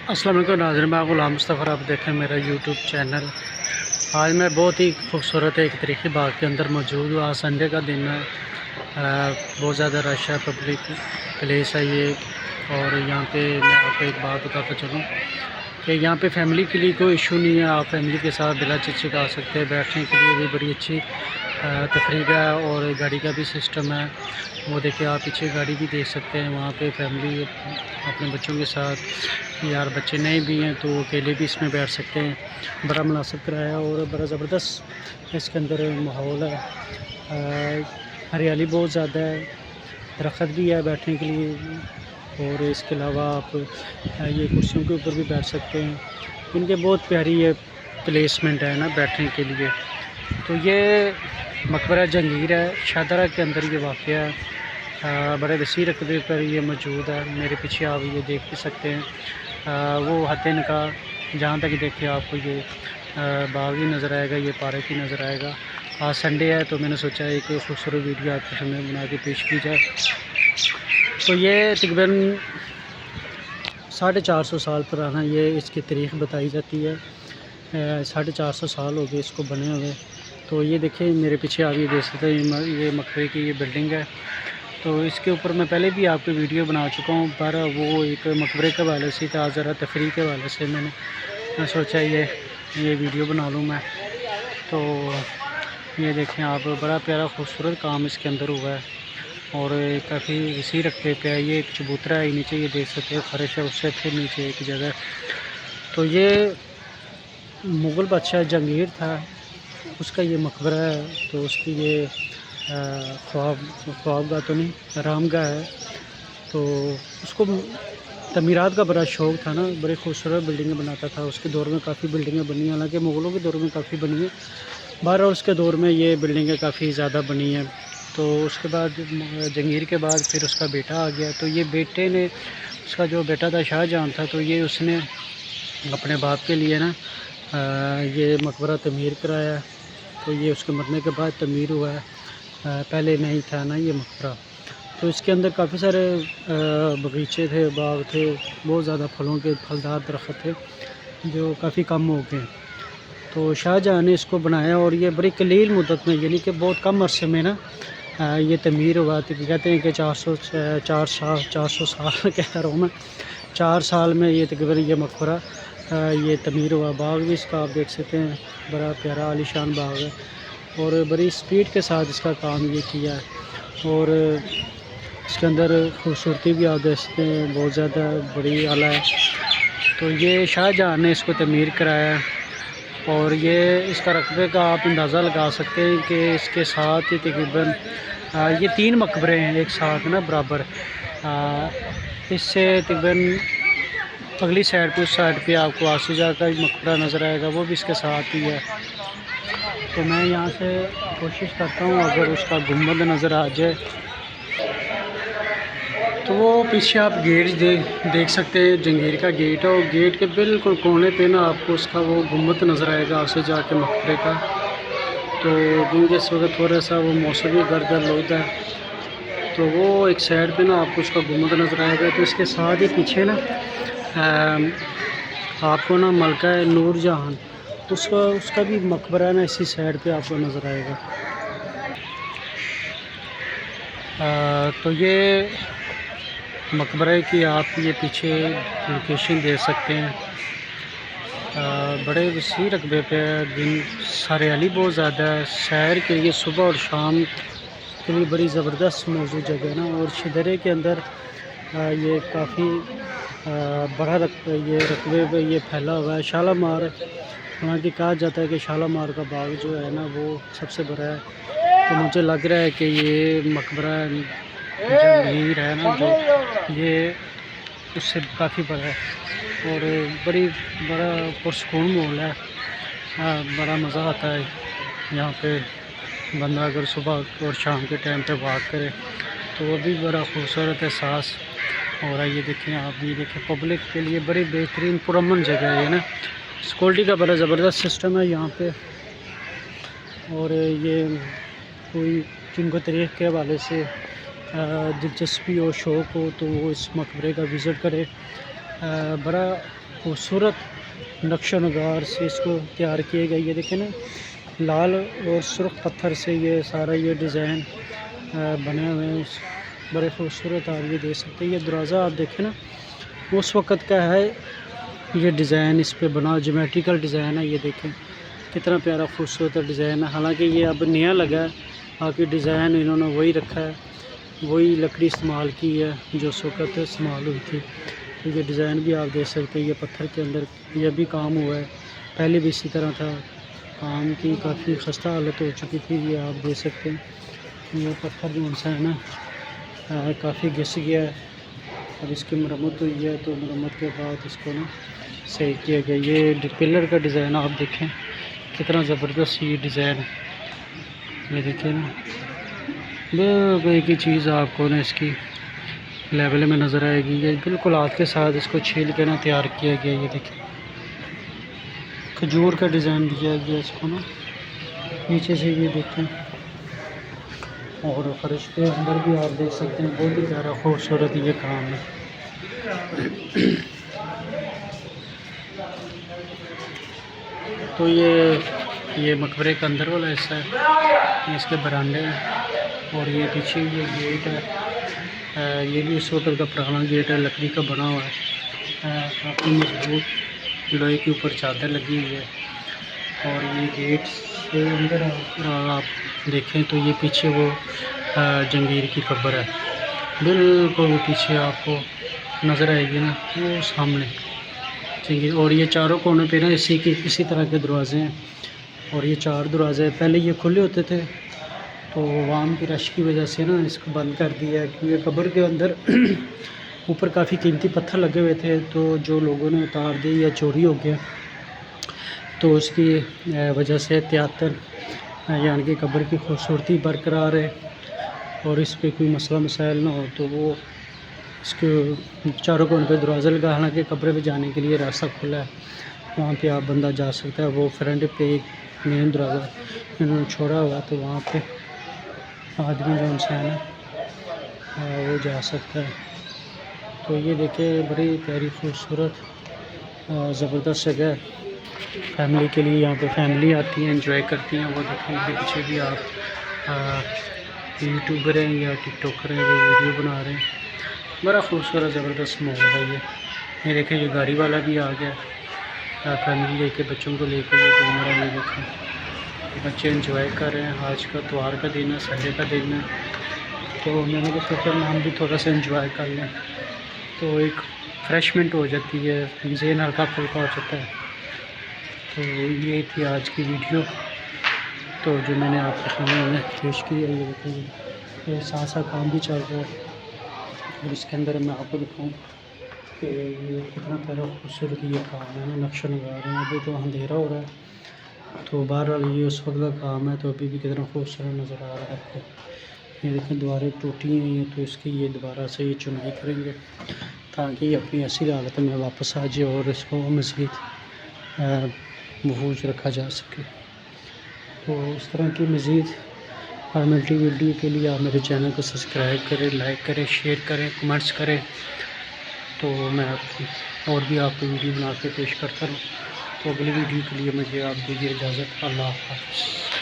अस्सलाम वालेकुम नाज़रीन, मैं ग़ुलाम मुस्तफ़ा, आप देखें मेरा यूट्यूब चैनल। आज मैं बहुत ही खूबसूरत एक तारीख़ी बाग के अंदर मौजूद हूँ। आज संडे का दिन है, बहुत ज़्यादा रश है, पब्लिक प्लेस है ये। और यहाँ पे मैं आपको एक बात बताता चलूँ कि यहाँ पे फैमिली के लिए कोई इशू नहीं है, आप फैमिली के साथ बिला चिचक आ सकते हैं। बैठने के लिए भी बड़ी अच्छी तफरीह है और गाड़ी का भी सिस्टम है। वो देखिए, आप पीछे गाड़ी भी देख सकते हैं। वहाँ पे फैमिली अपने बच्चों के साथ, यार बच्चे नए भी हैं तो अकेले भी इसमें बैठ सकते हैं। बड़ा मुनासिब किराया और बड़ा ज़बरदस्त इसके अंदर माहौल है। हरियाली बहुत ज़्यादा है, दरख्त भी है बैठने के लिए। और इसके अलावा आप ये कुर्सियों के ऊपर भी बैठ सकते हैं। इनके बहुत प्यारी ये प्लेसमेंट है ना बैठने के लिए। तो ये मकबरा जहांगीर है, शाहदरा के अंदर ये वाक़या है। बड़े वसी रकबे पर ये मौजूद है। मेरे पीछे आप ये देख भी सकते हैं। वो हतिन का जहाँ तक देखिए आपको ये बाग ही नज़र आएगा, ये पार्क ही नज़र आएगा। आज संडे है तो मैंने सोचा एक खूबसूरत वीडियो आपके सामने बना के पेश की जाए। तो ये तकरीबन 450 साल पुराना ये इसकी तारीख़ बताई जाती है। 450 साल हो गए इसको बने हुए। तो ये देखिए मेरे पीछे आप ये देख सकते हैं, ये मकबरे की ये बिल्डिंग है। तो इसके ऊपर मैं पहले भी आपको वीडियो बना चुका हूँ, पर वो एक मकबरे के हवाले से था, ज़रा तफरीह के हवाले से मैं सोचा ये वीडियो बना लूँ मैं। तो ये देखें आप, बड़ा प्यारा खूबसूरत काम इसके अंदर हुआ है और काफ़ी वसी रखते पे है। ये एक चबूतरा है नीचे, ये देख सकते हैं, फर्श है, उससे फिर नीचे एक जगह। तो ये मुग़ल बादशाह जहांगीर था, उसका ये मकबरा है। तो उसकी ये ख्वाबगाह तो नहीं, आरामगाह है। तो उसको तमीरात का बड़ा शौक़ था ना, बड़े खूबसूरत बिल्डिंगें बनाता था। उसके दौर में काफ़ी बिल्डिंगें बनी, हालांकि मुग़लों के दौर में काफ़ी बनी है, बहरहाल उसके दौर में ये बिल्डिंगें काफ़ी ज़्यादा बनी हैं। तो उसके बाद जहांगीर के बाद फिर उसका बेटा आ गया। तो ये बेटे ने, उसका जो बेटा था शाहजहां था, तो ये उसने अपने बाप के लिए ना ये मकबरा तमीर कराया। तो ये उसके मरने के बाद तमीर हुआ है, पहले नहीं था ना ये मकबरा। तो इसके अंदर काफ़ी सारे बगीचे थे, बाग थे, बहुत ज़्यादा फलों के फलदार दरख्त थे जो काफ़ी कम हो गए। तो शाहजहां ने इसको बनाया और ये बड़ी कलील मुद्दत में, यानी कि बहुत कम अरसे में ना ये तमीर हुआ। तो कहते हैं कि 400 साल कह रहा हूँ मैं, 4 साल में ये तकरीबन ये मकबरा ये तमीर हुआ। बाग भी इसका आप देख सकते हैं, बड़ा प्यारा आलीशान बाग है और बड़ी स्पीड के साथ इसका काम ये किया है। और इसके अंदर खूबसूरती भी आप देख सकते हैं, बहुत ज़्यादा बड़ी आला है। तो ये शाहजहां ने इसको तमीर कराया और ये इसका रकबे का आप अंदाज़ा लगा सकते हैं कि इसके साथ ही तकरीबन ये 3 मकबरे हैं एक साथ ना बराबर। इससे तकरीबन अगली साइड पे, उस साइड पे आपको आसूजा का मकबरा नज़र आएगा, वो भी इसके साथ ही है। तो मैं यहाँ से कोशिश करता हूँ अगर उसका गुंबद नज़र आ जाए। तो वो पीछे आप गेट देख सकते हैं, जहांगीर का गेट है और गेट के बिल्कुल कोने पे ना आपको उसका वो गुंबद नज़र आएगा आसूजा के मकबरे का। तो क्योंकि इस वक्त थोड़ा सा वो मौसम भी गर्द है, तो वो एक साइड पे ना आपको उसका गुंबद नज़र आएगा। तो इसके साथ ही पीछे ना आपको ना मलका नूरजहां, उसका भी मकबरा ना इसी साइड पे आपको नज़र आएगा। तो ये मकबरे की आप ये पीछे लोकेशन दे सकते हैं। बड़े वसी रकबे पे दिन, हरियाली बहुत ज़्यादा है। सैर के लिए सुबह और शाम के लिए बड़ी ज़बरदस्त मौजूद जगह है ना। और शिदरे के अंदर ये काफ़ी बड़ा ये रकबे पे ये फैला हुआ है। शालामार, हालांकि कहा जाता है कि शालामार का बाग जो है ना वो सबसे बड़ा है। तो मुझे लग रहा है कि ये मकबरा जहांगीर है ना, जो ये उससे काफ़ी बड़ा है और बड़ा पुरसकून माहौल है। बड़ा मज़ा आता है यहाँ पे, बंदा अगर सुबह और शाम के टाइम पे वॉक करे तो वो भी बड़ा खूबसूरत एहसास हो रहा है। ये देखें आप, भी देखें, पब्लिक के लिए बड़ी बेहतरीन पुरअमन जगह है ना। सिक्योरिटी का बड़ा ज़बरदस्त सिस्टम है यहाँ पे। और ये कोई जिनको तारीख़ के हवाले से दिलचस्पी हो, शौक़ हो, तो वो इस मकबरे का विज़िट करे بڑا خوبصورت نقش و نگار سے اس کو تیار کیے گئے. یہ دیکھیں نا لال اور سرخ پتھر سے یہ سارا یہ ڈیزائن بنے ہوئے ہیں. بڑے خوبصورت آپ یہ دیکھ سکتے ہیں. یہ دروازہ آپ دیکھیں نا اس وقت کا ہے یہ ڈیزائن اس پہ بنا جیومیٹریکل ڈیزائن ہے. یہ دیکھیں کتنا پیارا خوبصورت ڈیزائن ہے. حالانکہ یہ اب نیا لگا ہے باقی ڈیزائن انہوں نے وہی رکھا ہے, وہی لکڑی استعمال کی ہے جو اس وقت استعمال ہوئی تھی. تو یہ ڈیزائن بھی آپ دیکھ سکتے ہیں. یہ پتھر کے اندر یہ بھی کام ہوا ہے, پہلے بھی اسی طرح تھا. کام کی کافی خستہ حالت ہو چکی تھی. یہ آپ دیکھ سکتے ہیں یہ پتھر جو ہے نا کافی گھس گیا ہے. اب اس کی مرمت ہوئی ہے تو مرمت کے بعد اس کو نا صحیح کیا گیا. یہ پلر کا ڈیزائن آپ دیکھیں کتنا زبردست یہ ڈیزائن ہے. یہ دیکھیں نا بالکل ایک ہی چیز آپ کو نا اس کی لیول میں نظر آئے گی. یہ بالکل ہاتھ کے ساتھ اس کو چھیل کے نا تیار کیا گیا. یہ دیکھیں کھجور کا ڈیزائن دیا گیا اس کو نا نیچے سے. یہ دیکھیں اور فرش کے اندر بھی آپ دیکھ سکتے ہیں بہت ہی پیارا خوبصورت یہ کام ہے. تو یہ مقبرے کا اندر والا حصہ ہے. یہ اس کے برانڈے ہیں اور یہ پیچھے یہ گیٹ ہے. یہ بھی اس وقت کا پرانا گیٹ ہے, لکڑی کا بنا ہوا ہے. کافی مضبوط لوہے کے اوپر چادر لگی ہوئی ہے. اور یہ گیٹ سے اندر آپ دیکھیں تو یہ پیچھے وہ جنگیر کی قبر ہے. بالکل وہ پیچھے آپ کو نظر آئے گی نا وہ سامنے جنگیر. اور یہ چاروں کونے پہ نا اسی طرح کے دروازے ہیں. اور یہ 4 دروازے ہیں. پہلے یہ کھلے ہوتے تھے تو عوام کی رش کی وجہ سے نا اس کو بند کر دیا ہے کیونکہ قبر کے اندر اوپر کافی قیمتی پتھر لگے ہوئے تھے تو جو لوگوں نے اتار دی یا چوری ہو گیا تو اس کی وجہ سے احتیاطاً یعنی کہ قبر کی خوبصورتی برقرار ہے اور اس پہ کوئی مسئلہ مسائل نہ ہو تو وہ اس کے چاروں کونے پہ دروازہ لگا. حالانکہ قبر پہ جانے کے لیے راستہ کھلا ہے, وہاں پہ آپ بندہ جا سکتا ہے. وہ فرنٹ پہ ایک مین دروازہ انہوں نے چھوڑا ہوا تو وہاں پہ آدمی جو انسان ہے وہ جا سکتا ہے. تو یہ دیکھیں بڑی پیاری خوبصورت زبردست جگہ ہے فیملی کے لیے. یہاں پہ فیملی آتی ہیں انجوائے کرتی ہیں. وہ دیکھیں ان کے پیچھے بھی آپ یوٹیوبر ہیں یا ٹک ٹاکر ہیں وہ ویڈیو بنا رہے ہیں. بڑا خوبصورت زبردست ماحول ہے یہ دیکھیں یہ گاڑی والا بھی آ گیا فیملی لے کے, بچوں کو لے کے یہ گھوم رہا ہے. یہ دیکھیں بچے انجوائے کر رہے ہیں. آج کا اتوار کا دن ہے, سنڈے کا دن ہے تو میں نے سوچا ہم بھی تھوڑا سا انجوائے کر لیں تو ایک فریشمنٹ ہو جاتی ہے, ذہن ہلکا پھلکا ہو جاتا ہے. تو یہ تھی آج کی ویڈیو تو جو میں نے آپ کے سامنے میں پیش کی ہے. یہ دیکھیں یہ ساتھ ساتھ کام بھی چل رہا ہے اور اس کے اندر میں آپ کو دکھاؤں کہ یہ کتنا پیارا خوبصورت یہ کام ہے نا نقش و نگار ہے. ابھی تو اندھیرا ہو رہا ہے تو بہرحال یہ اس وقت کا کام ہے تو ابھی بھی کتنا خوبصورت نظر آ رہا ہے آپ کو. یہ دیکھیں دیواریں ٹوٹی ہوئی ہیں تو اس کی یہ دوبارہ سے یہ چنائی کریں گے تاکہ یہ اپنی اصل حالت میں واپس آ جائے اور اس کو مزید محفوظ رکھا جا سکے. تو اس طرح کی مزید ملٹی ویڈیو کے لیے آپ میرے چینل کو سبسکرائب کریں, لائک کریں, شیئر کریں, کمنٹس کریں. تو میں آپ کی اور بھی آپ کو ویڈیو بنا کے پیش کرتا ہوں. تو اگلی ویڈیو کے لیے مجھے آپ دیجیے اجازت. اللہ حافظ.